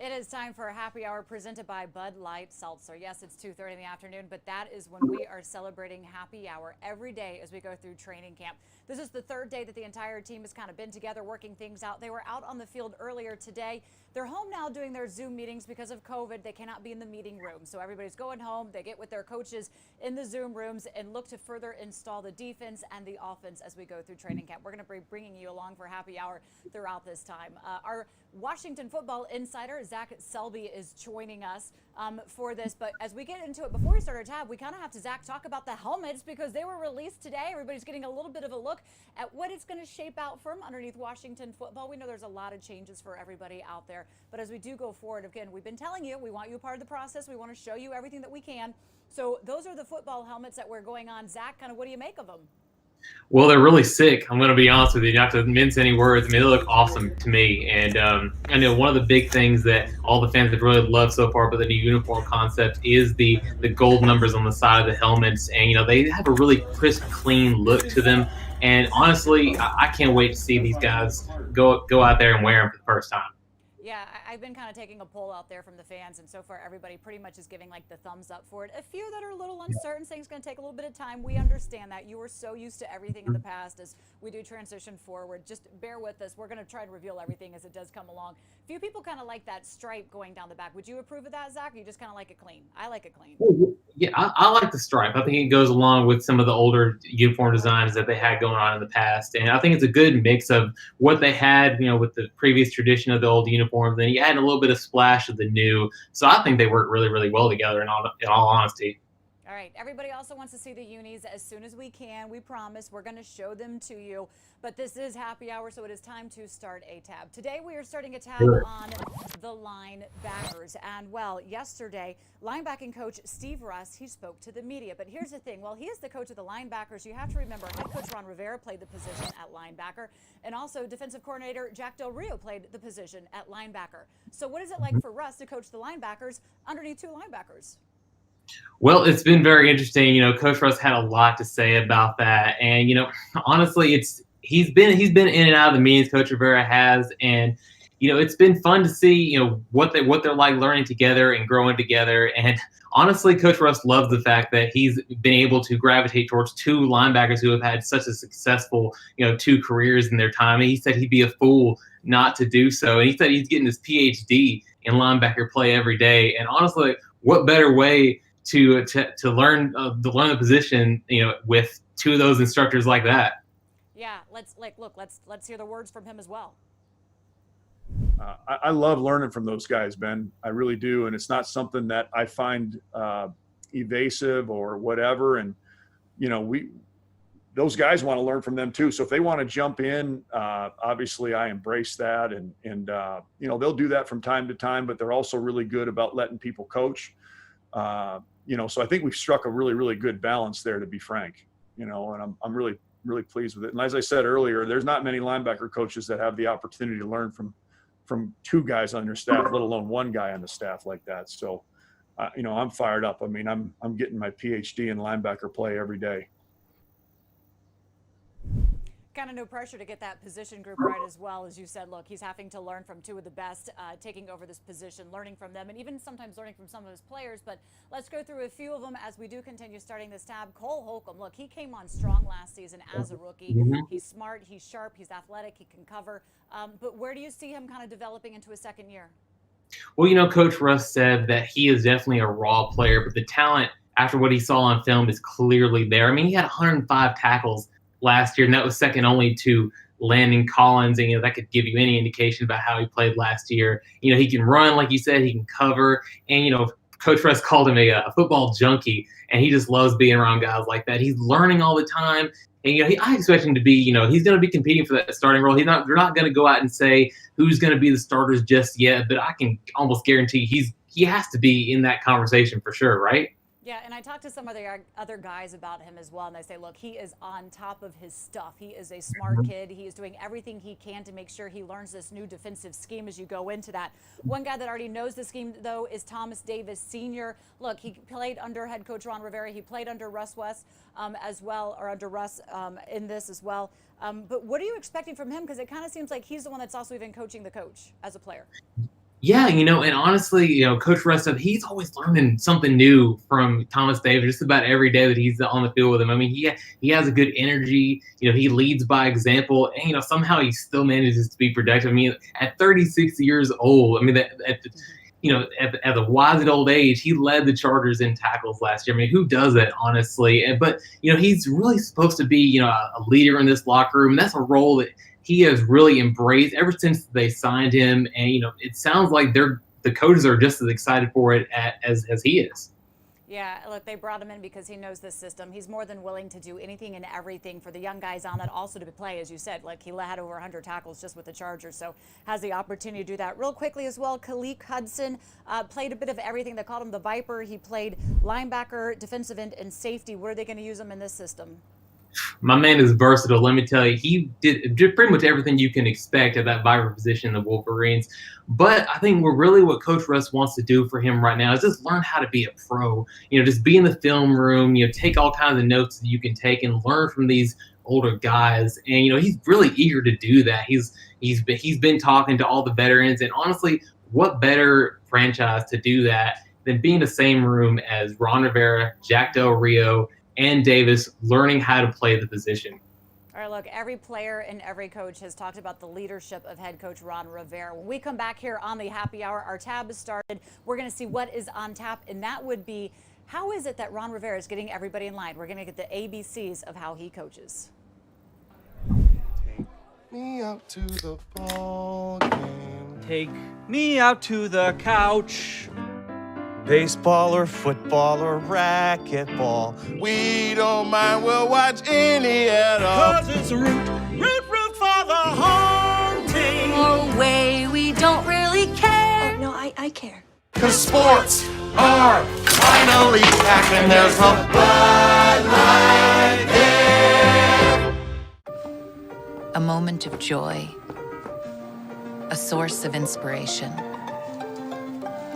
It is time for a happy hour presented by Bud Light Seltzer. Yes, it's 2:30 in the afternoon, but that is when we are celebrating happy hour every day as we go through training camp. This is the third day that the entire team has kind of been together working things out. They were out on the field earlier today. They're home now doing their Zoom meetings because of COVID. They cannot be in the meeting room. So everybody's going home. They get with their coaches in the Zoom rooms and look to further install the defense and the offense as we go through training camp. We're going to be bringing you along for happy hour throughout this time. Our Washington football insider, Zach Selby, is joining us for this. But as we get into it, before we start our tab, we kind of have to, Zach, talk about the helmets because they were released today. Everybody's getting a little bit of a look at what it's going to shape out from underneath Washington football. We know there's a lot of changes for everybody out there. But as we do go forward, again, we've been telling you, we want you a part of the process. We want to show you everything that we can. So those are the football helmets that we're going on. Zach, kind of what do you make of them? Well, they're really sick. I'm going to be honest with you. Not to mince any words. I mean, they look awesome to me. And I know one of the big things that all the fans have really loved so far about the new uniform concept is the gold numbers on the side of the helmets. And, they have a really crisp, clean look to them. And honestly, I can't wait to see these guys go out there and wear them for the first time. Yeah, I've been kind of taking a poll out there from the fans, and so far everybody pretty much is giving like the thumbs up for it. A few that are a little uncertain, saying it's going to take a little bit of time. We understand that. You were so used to everything in the past as we do transition forward. Just bear with us. We're going to try to reveal everything as it does come along. Few people kind of like that stripe going down the back. Would you approve of that, Zach, or you just kind of like it clean? I like it clean. Yeah, I like the stripe. I think it goes along with some of the older uniform designs that they had going on in the past. And I think it's a good mix of what they had, with the previous tradition of the old uniforms. And you add a little bit of splash of the new. So I think they work really, really well together in all honesty. All right, everybody also wants to see the unis as soon as we can. We promise we're going to show them to you. But this is happy hour, so it is time to start a tab. Today we are starting a tab on the linebackers. And, well, yesterday, linebacking coach Steve Russ, he spoke to the media. But here's the thing. While he is the coach of the linebackers, you have to remember head coach Ron Rivera played the position at linebacker. And also defensive coordinator Jack Del Rio played the position at linebacker. So what is it like for Russ to coach the linebackers underneath two linebackers? Well, it's been very interesting. Coach Russ had a lot to say about that, and honestly, he's been in and out of the meetings. Coach Rivera has, and it's been fun to see what they're like learning together and growing together. And honestly, Coach Russ loves the fact that he's been able to gravitate towards two linebackers who have had such a successful two careers in their time. And he said he'd be a fool not to do so, and he said he's getting his PhD in linebacker play every day. And honestly, what better way to learn the position, with two of those instructors like that. Yeah, let's hear the words from him as well. I love learning from those guys, Ben. I really do, and it's not something that I find evasive or whatever. And those guys want to learn from them too. So if they want to jump in, obviously I embrace that, and they'll do that from time to time. But they're also really good about letting people coach. So I think we've struck a really, really good balance there, to be frank, and I'm really, really pleased with it. And as I said earlier, there's not many linebacker coaches that have the opportunity to learn from two guys on their staff, let alone one guy on the staff like that. So, I'm fired up. I mean, I'm getting my PhD in linebacker play every day. Kind of no pressure to get that position group right as well. As you said, look, he's having to learn from two of the best, taking over this position, learning from them, and even sometimes learning from some of his players. But let's go through a few of them as we do continue starting this tab. Cole Holcomb, look, he came on strong last season as a rookie. He's smart, he's sharp, he's athletic, he can cover. But where do you see him kind of developing into his second year? Well, Coach Russ said that he is definitely a raw player, but the talent after what he saw on film is clearly there. I mean, he had 105 tackles last year, and that was second only to Landon Collins. And that could give you any indication about how he played last year. He can run, like you said, he can cover, and Coach Russ called him a football junkie, and he just loves being around guys like that. He's learning all the time, and I expect him to be, he's going to be competing for that starting role. They're not going to go out and say who's going to be the starters just yet, but I can almost guarantee he has to be in that conversation for sure, right? Yeah, and I talked to some of the other guys about him as well, and they say, look, he is on top of his stuff. He is a smart kid. He is doing everything he can to make sure he learns this new defensive scheme as you go into that. One guy that already knows the scheme, though, is Thomas Davis Sr. Look, he played under head coach Ron Rivera. He played under Russ West as well, or under Russ in this as well. But what are you expecting from him? Because it kind of seems like he's the one that's also even coaching the coach as a player. Yeah, and honestly, Coach Russo, he's always learning something new from Thomas Davis just about every day that he's on the field with him. I mean, he has a good energy. He leads by example, and somehow he still manages to be productive. I mean, at 36 years old, I mean, at the wise old age, he led the Chargers in tackles last year. I mean, who does that, honestly? But he's really supposed to be a leader in this locker room. That's a role that he has really embraced ever since they signed him. And it sounds like the coaches are just as excited for it as he is. Yeah, look, they brought him in because he knows this system. He's more than willing to do anything and everything for the young guys on that, also to play, as you said. Like, he had over 100 tackles just with the Chargers, so has the opportunity to do that. Real quickly as well, Khaleke Hudson played a bit of everything. They called him the Viper. He played linebacker, defensive end, and safety. What are they going to use him in this system? My man is versatile. Let me tell you, he did pretty much everything you can expect at that Viper position in the Wolverines. But I think what Coach Russ wants to do for him right now is just learn how to be a pro. Just be in the film room, take all kinds of notes that you can take and learn from these older guys. And he's really eager to do that. He's been talking to all the veterans, and honestly, what better franchise to do that than be in the same room as Ron Rivera, Jack Del Rio, and Davis, learning how to play the position. All right, look, every player and every coach has talked about the leadership of head coach Ron Rivera. When we come back here on the Happy Hour, our tab has started. We're going to see what is on tap, and that would be, how is it that Ron Rivera is getting everybody in line? We're going to get the ABCs of how he coaches. Take me out to the ball game. Take me out to the couch. Baseball or football or racquetball, we don't mind, we'll watch any at all. 'Cause it's root for the home team. Oh, way, we don't really care. Oh, no, I care. 'Cause sports are finally back and there's a Bud Light there. A moment of joy, a source of inspiration,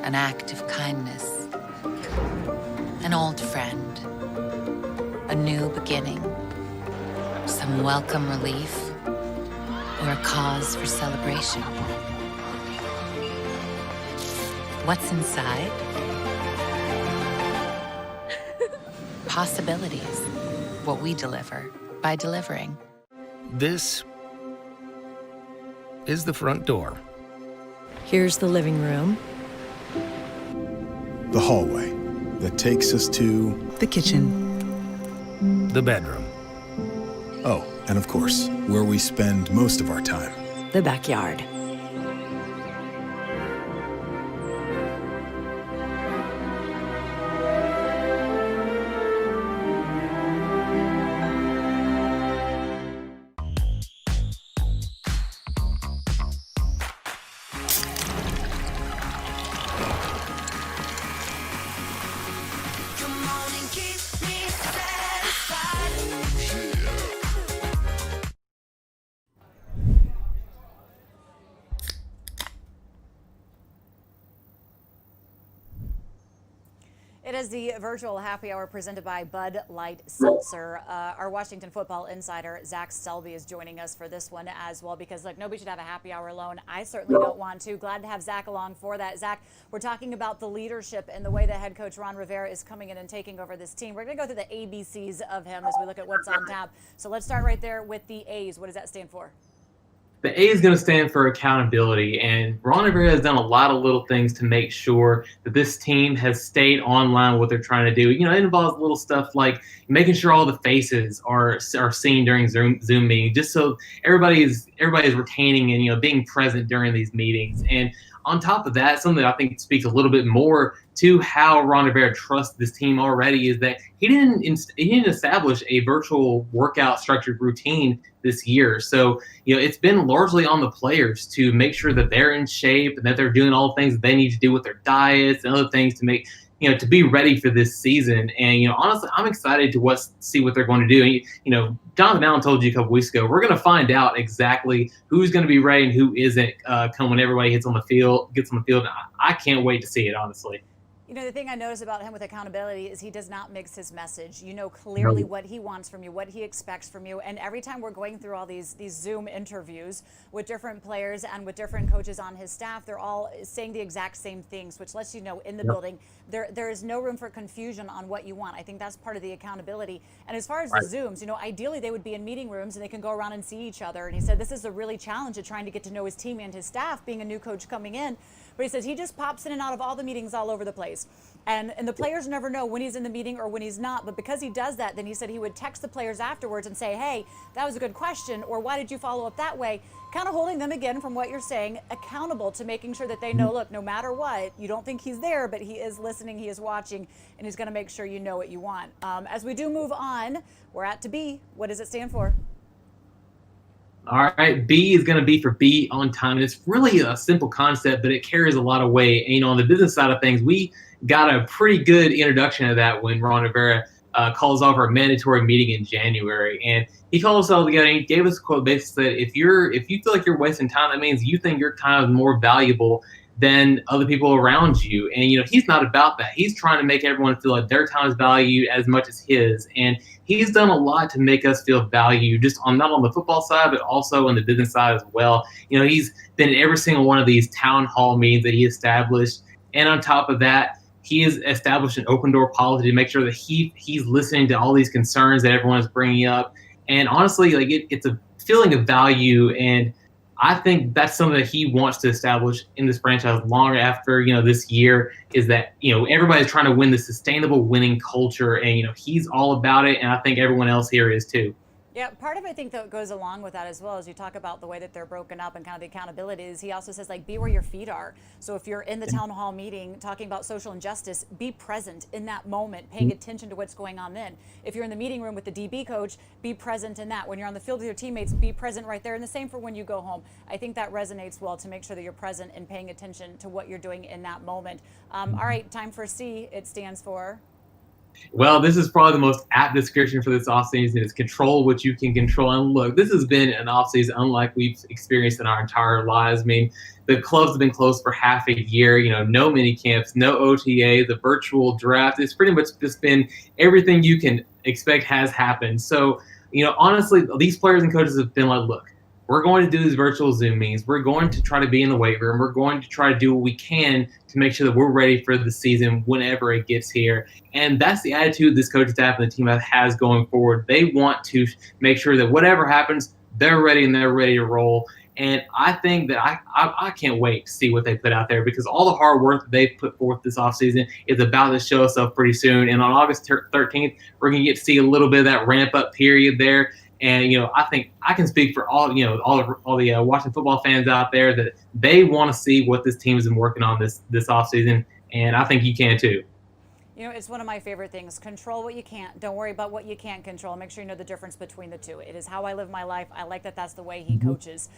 an act of kindness, an old friend, a new beginning, some welcome relief, or a cause for celebration. What's inside? Possibilities. What we deliver by delivering. This is the front door. Here's the living room. The hallway that takes us to The kitchen. The bedroom. oh, and of course, where we spend most of our time. The backyard. It is the virtual happy hour presented by Bud Light Seltzer. Our Washington football insider, Zach Selby, is joining us for this one as well because, look, nobody should have a happy hour alone. I certainly don't want to. Glad to have Zach along for that. Zach, we're talking about the leadership and the way that head coach Ron Rivera is coming in and taking over this team. We're going to go through the ABCs of him as we look at what's on tap. So let's start right there with the A's. What does that stand for? The A is going to stand for accountability, and Ron Rivera has done a lot of little things to make sure that this team has stayed online with what they're trying to do. It involves little stuff like making sure all the faces are seen during Zoom meetings, just so everybody is retaining and being present during these meetings. And on top of that, something that I think speaks a little bit more to how Ron Rivera trusts this team already is that he didn't establish a virtual workout structured routine this year. So, it's been largely on the players to make sure that they're in shape and that they're doing all the things that they need to do with their diets and other things to make, to be ready for this season. And, honestly, I'm excited to see what they're going to do. Jonathan Allen told you a couple weeks ago, we're going to find out exactly who's going to be ready and who isn't come when everybody gets on the field. I can't wait to see it, honestly. You know, the thing I notice about him with accountability is he does not mix his message. You know clearly what he wants from you, what he expects from you. And every time we're going through all these Zoom interviews with different players and with different coaches on his staff, they're all saying the exact same things, which lets you know in the building there is no room for confusion on what you want. I think that's part of the accountability. And as far as the Zooms, you know, ideally they would be in meeting rooms and they can go around and see each other. And he said this is a really challenge of trying to get to know his team and his staff, being a new coach coming in. But he says he just pops in and out of all the meetings all over the place. And the players never know when he's in the meeting or when he's not. But because he does that, then he said he would text the players afterwards and say, hey, that was a good question, or why did you follow up that way? Kind of holding them, again, from what you're saying, accountable to making sure that they know, look, no matter what, you don't think he's there, but he is listening, he is watching, and he's going to make sure you know what you want. As we do move on, we're at to B. What does it stand for? All right, B is going to be for be on time. It's really a simple concept, but it carries a lot of weight. And, you know, on the business side of things, we got a pretty good introduction of that when Ron Rivera calls off our mandatory meeting in January. And he called us all together and he gave us a quote basically said, if you feel like you're wasting time, that means you think your time is more valuable than other people around you. And, you know, he's not about that. He's trying to make everyone feel like their time is valued as much as his. And he's done a lot to make us feel valued, just on not on the football side, but also on the business side as well. You know, he's been in every single one of these town hall meetings that he established. And on top of that, he has established an open door policy to make sure that he's listening to all these concerns that everyone is bringing up. And honestly, like it's a feeling of value. And I think that's something that he wants to establish in this franchise long after, you know, this year, is that, you know, everybody's trying to win the sustainable winning culture, and, you know, he's all about it. And I think everyone else here is too. Yeah, part of it, I think, that goes along with that as well, as you talk about the way that they're broken up and kind of the accountability is he also says, like, be where your feet are. So if you're in the town hall meeting talking about social injustice, be present in that moment, paying attention to what's going on then. If you're in the meeting room with the DB coach, be present in that. When you're on the field with your teammates, be present right there. And the same for when you go home. I think that resonates well to make sure that you're present and paying attention to what you're doing in that moment. All right, time for C. It stands for... Well, this is probably the most apt description for this offseason is control what you can control. And look, this has been an offseason unlike we've experienced in our entire lives. I mean, the clubs have been closed for half a year, you know, no mini camps, no OTA, the virtual draft. It's pretty much just been everything you can expect has happened. So, you know, honestly, these players and coaches have been like, look, we're going to do these virtual Zoom meetings. We're going to try to be in the weight room. We're going to try to do what we can to make sure that we're ready for the season whenever it gets here. And that's the attitude this coaching staff and the team has going forward. They want to make sure that whatever happens, they're ready and they're ready to roll. And I think that I can't wait to see what they put out there, because all the hard work that they've put forth this offseason is about to show itself pretty soon. And on August 13th, we're going to get to see a little bit of that ramp-up period there. And, you know, I think I can speak for all the Washington football fans out there that they want to see what this team has been working on this offseason. And I think you can too. You know, it's one of my favorite things. Control what you can't. Don't worry about what you can't control. Make sure you know the difference between the two. It is how I live my life. I like that that's the way he coaches.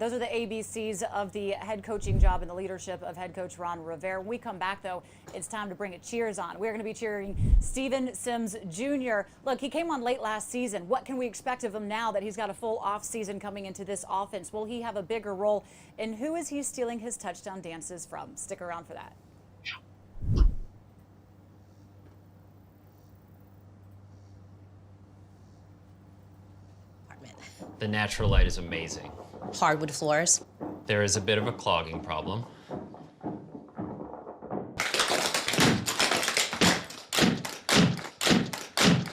Those are the ABCs of the head coaching job and the leadership of head coach Ron Rivera. When we come back, though, it's time to bring a cheers on. We're going to be cheering Steven Sims Jr. Look, he came on late last season. What can we expect of him now that he's got a full off season coming into this offense? Will he have a bigger role? And who is he stealing his touchdown dances from? Stick around for that. The natural light is amazing. Hardwood floors. There is a bit of a clogging problem.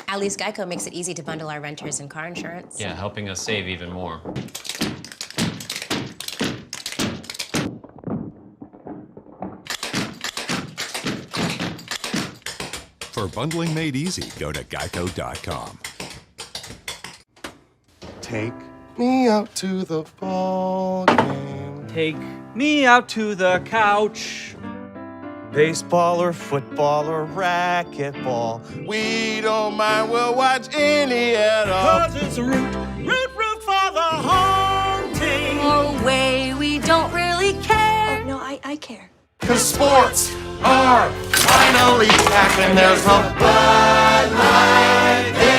At least Geico makes it easy to bundle our renters and car insurance. Yeah, helping us save even more. For bundling made easy, go to geico.com. Take me out to the ball game. Take me out to the couch. Baseball or football or racquetball, we don't mind, we'll watch any at all. 'Cause it's root for the home team. Oh, way, we don't really care. Oh, no, I care. 'Cause sports are finally back and there's a Bud Light there.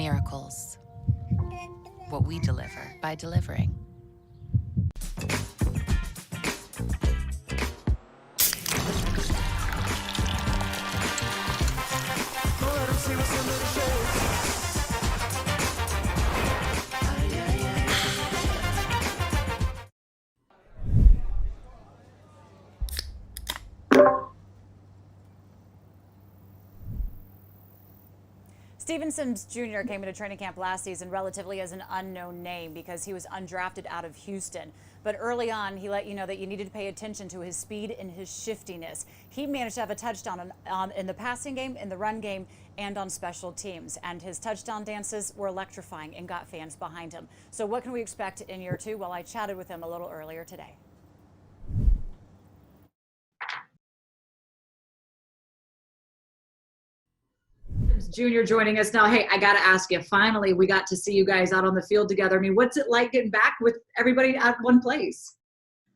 miracles. What we deliver by delivering. Stevenson Jr. came into training camp last season relatively as an unknown name because he was undrafted out of Houston. But early on, he let you know that you needed to pay attention to his speed and his shiftiness. He managed to have a touchdown in the passing game, in the run game, and on special teams. And his touchdown dances were electrifying and got fans behind him. So what can we expect in year two? Well, I chatted with him a little earlier today. Junior joining us now. Hey, I got to ask you, finally, we got to see you guys out on the field together. I mean, what's it like getting back with everybody at one place?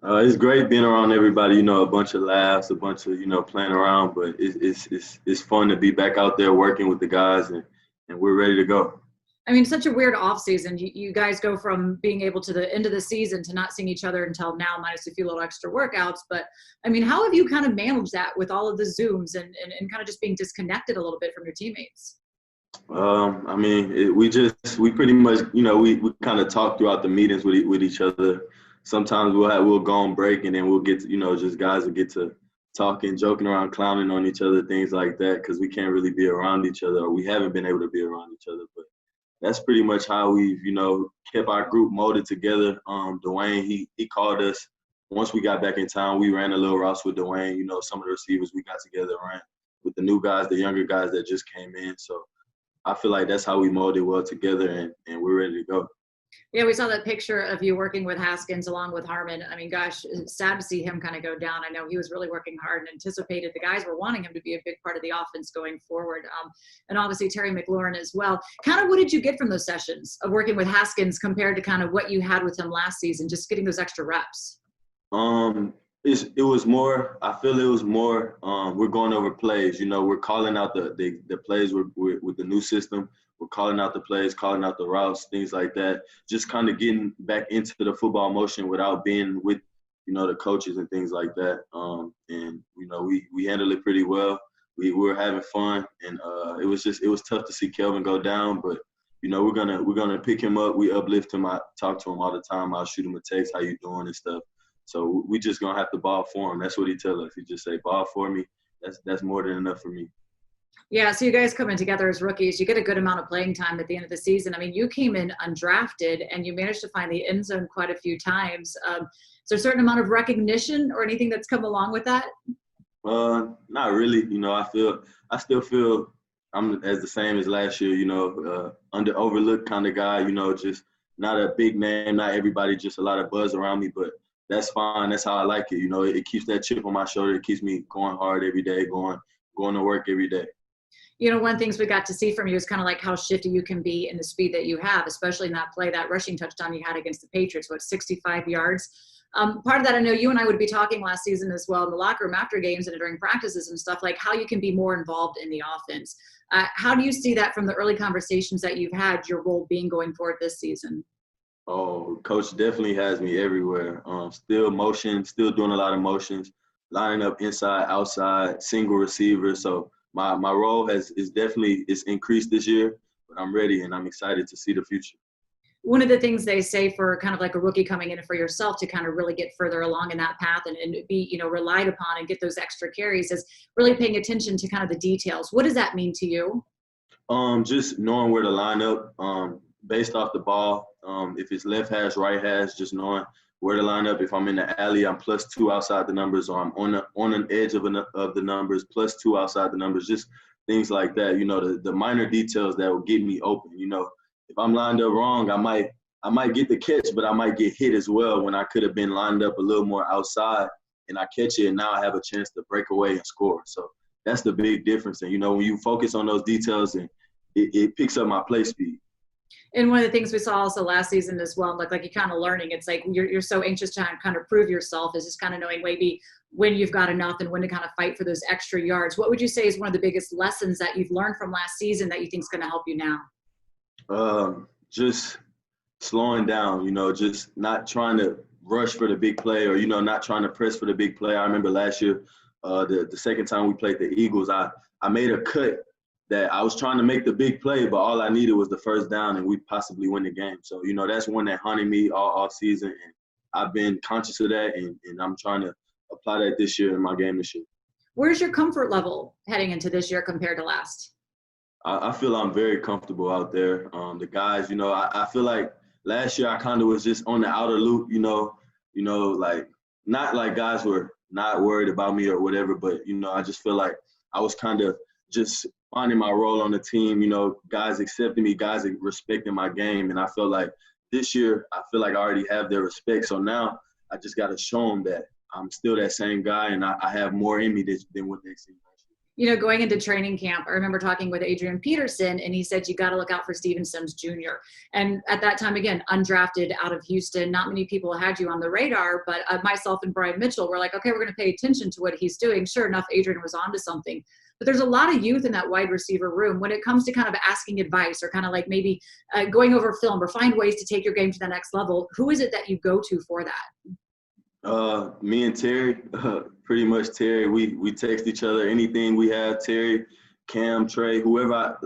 It's great being around everybody, a bunch of laughs, a bunch of, playing around, but it's fun to be back out there working with the guys and we're ready to go. I mean, such a weird off season. You guys go from being able to the end of the season to not seeing each other until now, minus a few little extra workouts. But I mean, how have you kind of managed that with all of the Zooms and kind of just being disconnected a little bit from your teammates? I mean, we pretty much, we kind of talk throughout the meetings with each other. Sometimes we'll go on break and then we'll get to, just guys will get to talking, joking around, clowning on each other, things like that, because we can't really be around each other, or we haven't been able to be around each other. But that's pretty much how we've, kept our group molded together. Dwayne, he called us once we got back in town. We ran a little routes with Dwayne. Some of the receivers we got together ran with the new guys, the younger guys that just came in. So I feel like that's how we molded well together, and we're ready to go. Yeah, we saw that picture of you working with Haskins along with Harmon. I mean, gosh, it's sad to see him kind of go down. I know he was really working hard and anticipated. The guys were wanting him to be a big part of the offense going forward. And obviously Terry McLaurin as well. Kind of what did you get from those sessions of working with Haskins compared to kind of what you had with him last season, just getting those extra reps? It was more, I feel it was more, we're going over plays. We're calling out the plays with the new system. We're calling out the plays, calling out the routes, things like that. Just kind of getting back into the football motion without being with, the coaches and things like that. And we handled it pretty well. We were having fun, and it was tough to see Kelvin go down, but we're gonna pick him up. We uplift him. I talk to him all the time. I'll shoot him a text, how you doing and stuff. So we just gonna have to ball for him. That's what he tells us. He just say, ball for me. That's more than enough for me. Yeah, so you guys coming together as rookies, you get a good amount of playing time at the end of the season. I mean, you came in undrafted and you managed to find the end zone quite a few times. Is there a certain amount of recognition or anything that's come along with that? Not really. I still feel I'm as the same as last year, overlooked kind of guy, just not a big name, not everybody, just a lot of buzz around me, but that's fine. That's how I like it. It keeps that chip on my shoulder. It keeps me going hard every day, going to work every day. One of the things we got to see from you is kind of like how shifty you can be in the speed that you have, especially in that play, that rushing touchdown you had against the Patriots, 65 yards. Part of that, I know you and I would be talking last season as well in the locker room after games and during practices and stuff, like how you can be more involved in the offense. How do you see that from the early conversations that you've had, your role being going forward this season? Oh, Coach definitely has me everywhere. Still doing a lot of motions, lining up inside, outside, single receiver. So my role is definitely increased this year, but I'm ready and I'm excited to see the future. One of the things they say for kind of like a rookie coming in for yourself to kind of really get further along in that path and be, relied upon and get those extra carries is really paying attention to kind of the details. What does that mean to you? Just knowing where to line up based off the ball. If it's left hash, right hash, just knowing where to line up. If I'm in the alley, I'm +2 outside the numbers, or I'm on an edge of the numbers, +2 outside the numbers, just things like that. The minor details that will get me open. If I'm lined up wrong, I might get the catch, but I might get hit as well when I could have been lined up a little more outside and I catch it and now I have a chance to break away and score. So that's the big difference. And, when you focus on those details, and it picks up my play speed. And one of the things we saw also last season as well, like you're kind of learning, it's like you're so anxious to kind of prove yourself, is just kind of knowing maybe when you've got enough and when to kind of fight for those extra yards. What would you say is one of the biggest lessons that you've learned from last season that you think is going to help you now? Just slowing down, just not trying to rush for the big play or, not trying to press for the big play. I remember last year, the second time we played the Eagles, I made a cut that I was trying to make the big play, but all I needed was the first down and we'd possibly win the game. So, that's one that haunted me all season. And I've been conscious of that, and I'm trying to apply that this year in my game this year. Where's your comfort level heading into this year compared to last? I feel I'm very comfortable out there. The guys, I feel like last year I kind of was just on the outer loop, like not like guys were not worried about me or whatever, but, I just feel like I was kind of just finding my role on the team, guys accepting me, guys respecting my game. And I feel like this year, I feel like I already have their respect. So now I just got to show them that I'm still that same guy and I have more in me than what they see. Going into training camp, I remember talking with Adrian Peterson, and he said, you got to look out for Steven Sims Jr. And at that time, again, undrafted out of Houston, not many people had you on the radar, but myself and Brian Mitchell were like, okay, we're going to pay attention to what he's doing. Sure enough, Adrian was onto something. But there's a lot of youth in that wide receiver room when it comes to kind of asking advice or kind of like maybe going over film or find ways to take your game to the next level. Who is it that you go to for that? Me and Terry, pretty much Terry, we text each other, anything we have, Terry, Cam, Trey, whoever,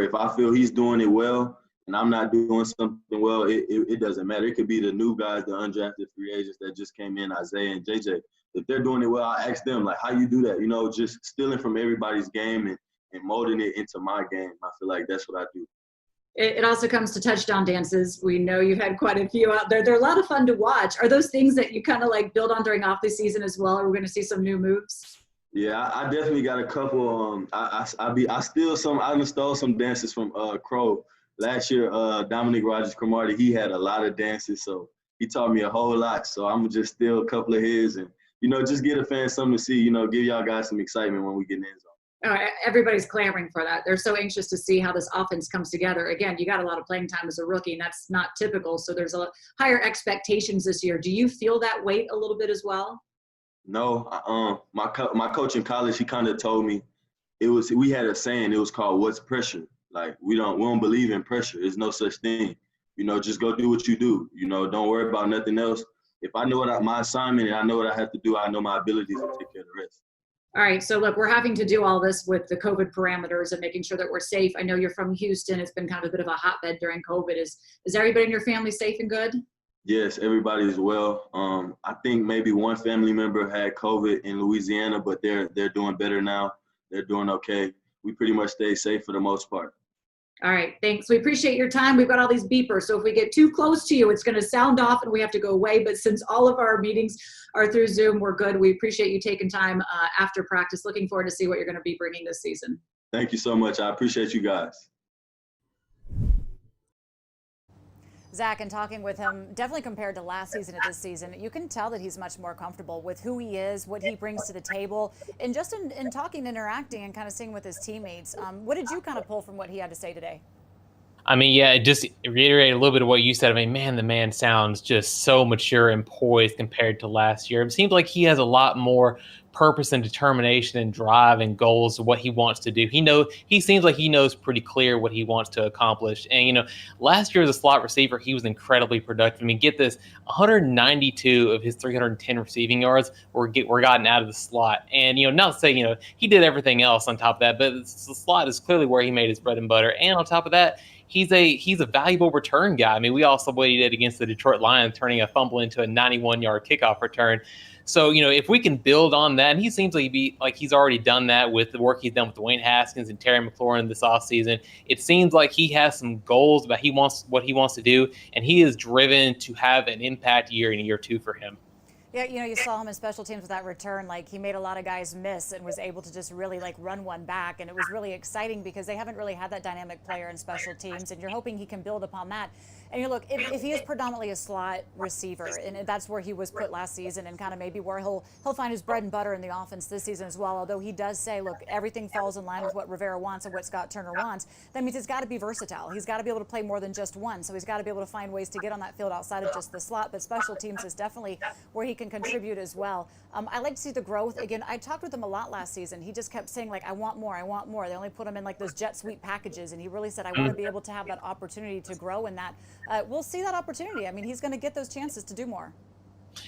if I feel he's doing it well and I'm not doing something well, it doesn't matter. It could be the new guys, the undrafted free agents that just came in, Isaiah and JJ. If they're doing it well, I ask them, like, how you do that? Just stealing from everybody's game and molding it into my game. I feel like that's what I do. It also comes to touchdown dances. We know you've had quite a few out there. They're a lot of fun to watch. Are those things that you kind of like build on during off the season as well? Are we going to see some new moves? Yeah, I definitely got a couple. I stole some dances from Crow last year. Dominic Rogers-Cromartie, he had a lot of dances, so he taught me a whole lot. So I'm gonna just steal a couple of his and just get a fan something to see. Give y'all guys some excitement when we get in the end zone. Everybody's clamoring for that. They're so anxious to see how this offense comes together. Again, you got a lot of playing time as a rookie, and that's not typical. So there's a higher expectations this year. Do you feel that weight a little bit as well? No, my coach in college, he kind of told me we had a saying, it was called "What's pressure?" Like we don't believe in pressure. There's no such thing. Just go do what you do. Don't worry about nothing else. If I know my assignment and I know what I have to do, I know my abilities to take care of the rest. All right, so look, we're having to do all this with the COVID parameters and making sure that we're safe. I know you're from Houston. It's been kind of a bit of a hotbed during COVID. Is everybody in your family safe and good? Yes, everybody is well. I think maybe one family member had COVID in Louisiana, but they're doing better now. They're doing okay. We pretty much stay safe for the most part. All right, thanks. We appreciate your time. We've got all these beepers, so if we get too close to you, it's going to sound off and we have to go away. But since all of our meetings are through Zoom, we're good. We appreciate you taking time after practice. Looking forward to see what you're going to be bringing this season. Thank you so much. I appreciate you guys. Zach, and talking with him, definitely compared to last season at this season, you can tell that he's much more comfortable with who he is, what he brings to the table, and just in talking, interacting, and kind of seeing with his teammates. What did you kind of pull from what he had to say today? I mean, yeah, just reiterate a little bit of what you said. I mean, man, the man sounds just so mature and poised compared to last year. It seems like he has a lot more purpose and determination and drive and goals of what he wants to do. He seems like he knows pretty clear what he wants to accomplish. And, last year as a slot receiver, he was incredibly productive. I mean, get this, 192 of his 310 receiving yards were gotten out of the slot. And, not to say, he did everything else on top of that, but the slot is clearly where he made his bread and butter. And on top of that, he's a valuable return guy. I mean, we all saw what he did against the Detroit Lions, turning a fumble into a 91-yard kickoff return. So, if we can build on that, and he seems like he's already done that with the work he's done with Dwayne Haskins and Terry McLaurin this offseason. It seems like he has some goals about what he wants to do, and he is driven to have an impact year in year two for him. Yeah, you saw him in special teams with that return. Like, he made a lot of guys miss and was able to just really, run one back. And it was really exciting because they haven't really had that dynamic player in special teams, and you're hoping he can build upon that. And look, if he is predominantly a slot receiver, and that's where he was put last season and kind of maybe where he'll find his bread and butter in the offense this season as well, although he does say, look, everything falls in line with what Rivera wants and what Scott Turner wants. That means he's got to be versatile. He's got to be able to play more than just one. So he's got to be able to find ways to get on that field outside of just the slot. But special teams is definitely where he can contribute as well. I like to see the growth. Again, I talked with him a lot last season. He just kept saying, like, I want more, I want more. They only put him in like those jet sweep packages, and he really said, I want to be able to have that opportunity to grow in that. We'll see that opportunity. I mean, he's going to get those chances to do more.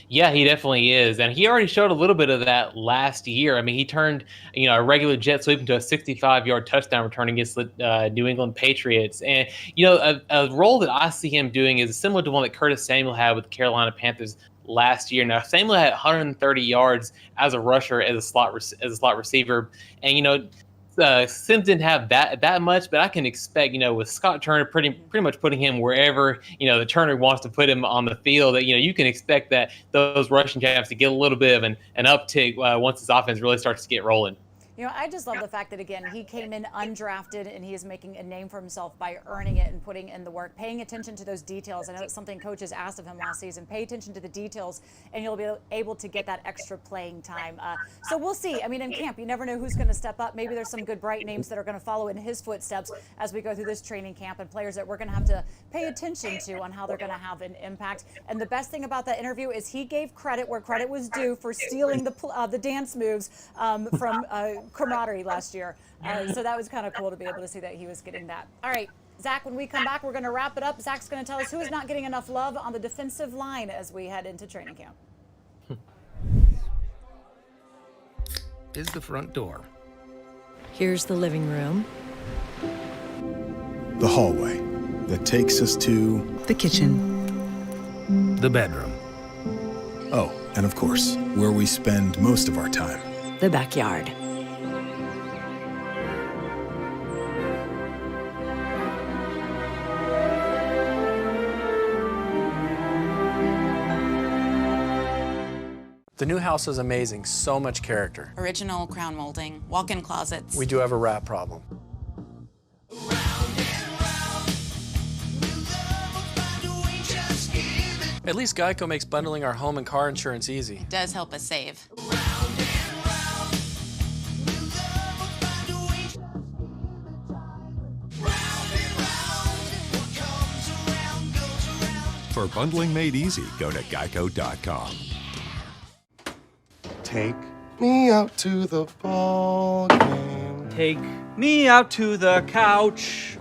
Yeah, he definitely is. And he already showed a little bit of that last year. I mean, he turned, a regular jet sweep into a 65-yard touchdown return against the New England Patriots. And, a role that I see him doing is similar to one that Curtis Samuel had with the Carolina Panthers last year. Now, Samuel had 130 yards as a rusher, as a slot receiver. And, Sims didn't have that much, but I can expect, with Scott Turner pretty much putting him wherever, the Turner wants to put him on the field, that, you can expect that those rushing gaps to get a little bit of an uptick once this offense really starts to get rolling. I just love the fact that, again, he came in undrafted and he is making a name for himself by earning it and putting in the work, paying attention to those details. I know it's something coaches asked of him last season. Pay attention to the details and you'll be able to get that extra playing time. So we'll see. I mean, in camp, you never know who's going to step up. Maybe there's some good, bright names that are going to follow in his footsteps as we go through this training camp, and players that we're going to have to pay attention to on how they're going to have an impact. And the best thing about that interview is he gave credit where credit was due for stealing the dance moves from camaraderie last year. So that was kind of cool to be able to see that he was getting that. All right, Zach, when we come back, we're going to wrap it up. Zach's going to tell us who is not getting enough love on the defensive line as we head into training camp. Is the front door. Here's the living room. The hallway that takes us to The kitchen. The bedroom. Oh, and of course, where we spend most of our time. The backyard. The new house is amazing, so much character. Original crown molding, walk-in closets. We do have a rat problem. At least Geico makes bundling our home and car insurance easy. It does help us save. For bundling made easy, go to geico.com. Take me out to the ball game. Take me out to the couch.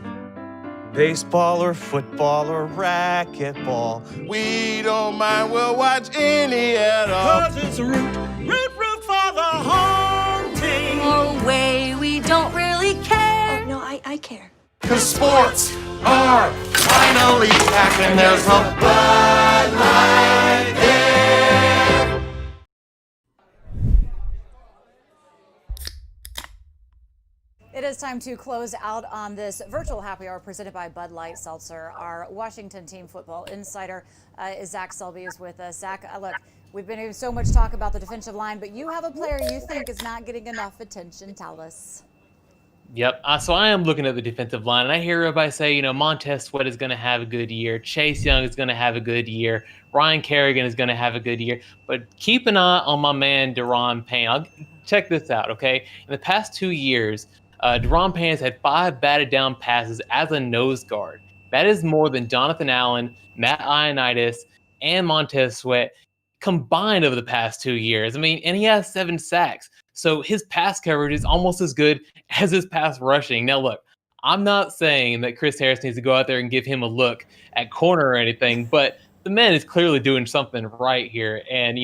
Baseball or football or racquetball. We don't mind, we'll watch any at all. 'Cause it's root for the home team. Oh, wait, we don't really care. Oh, no, I care. 'Cause sports are finally back and there's a Bud Light there. It is time to close out on this virtual happy hour presented by Bud Light Seltzer. Our Washington team football insider is Zach Selby is with us. Zach, look, we've been hearing so much talk about the defensive line, but you have a player you think is not getting enough attention. Tell us. Yep. So I am looking at the defensive line, and I hear everybody say, Montez Sweat is going to have a good year. Chase Young is going to have a good year. Ryan Kerrigan is going to have a good year. But keep an eye on my man, Deron Payne. Check this out, okay? In the past 2 years, Deron Payne has had 5 batted down passes as a nose guard. That is more than Jonathan Allen, Matt Ioannidis, and Montez Sweat combined over the past 2 years. I mean, and he has 7 sacks. So his pass coverage is almost as good as his pass rushing. Now, look, I'm not saying that Chris Harris needs to go out there and give him a look at corner or anything, but the man is clearly doing something right here. And,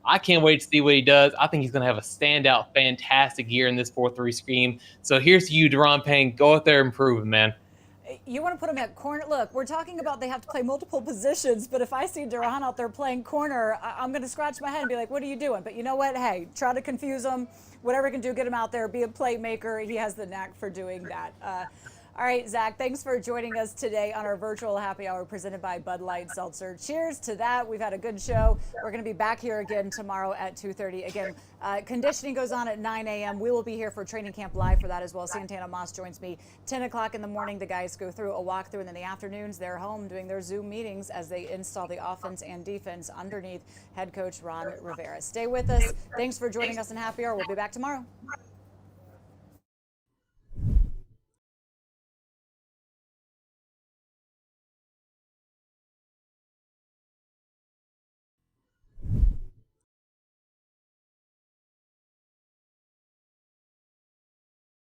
I can't wait to see what he does. I think he's going to have a standout, fantastic year in this 4-3 scheme. So here's to you, Deron Payne. Go out there and prove it, man. You want to put him at corner? Look, we're talking about they have to play multiple positions, but if I see Deron out there playing corner, I'm going to scratch my head and be like, what are you doing? But you know what? Hey, try to confuse him. Whatever you can do, get him out there, be a playmaker. He has the knack for doing that. All right, Zach, thanks for joining us today on our virtual happy hour presented by Bud Light Seltzer. Cheers to that. We've had a good show. We're going to be back here again tomorrow at 2:30. Again, conditioning goes on at 9 a.m. We will be here for training camp live for that as well. Santana Moss joins me 10 o'clock in the morning. The guys go through a walkthrough, and then the afternoons they're home doing their Zoom meetings as they install the offense and defense underneath head coach Ron Rivera. Stay with us. Thanks for joining us in happy hour. We'll be back tomorrow.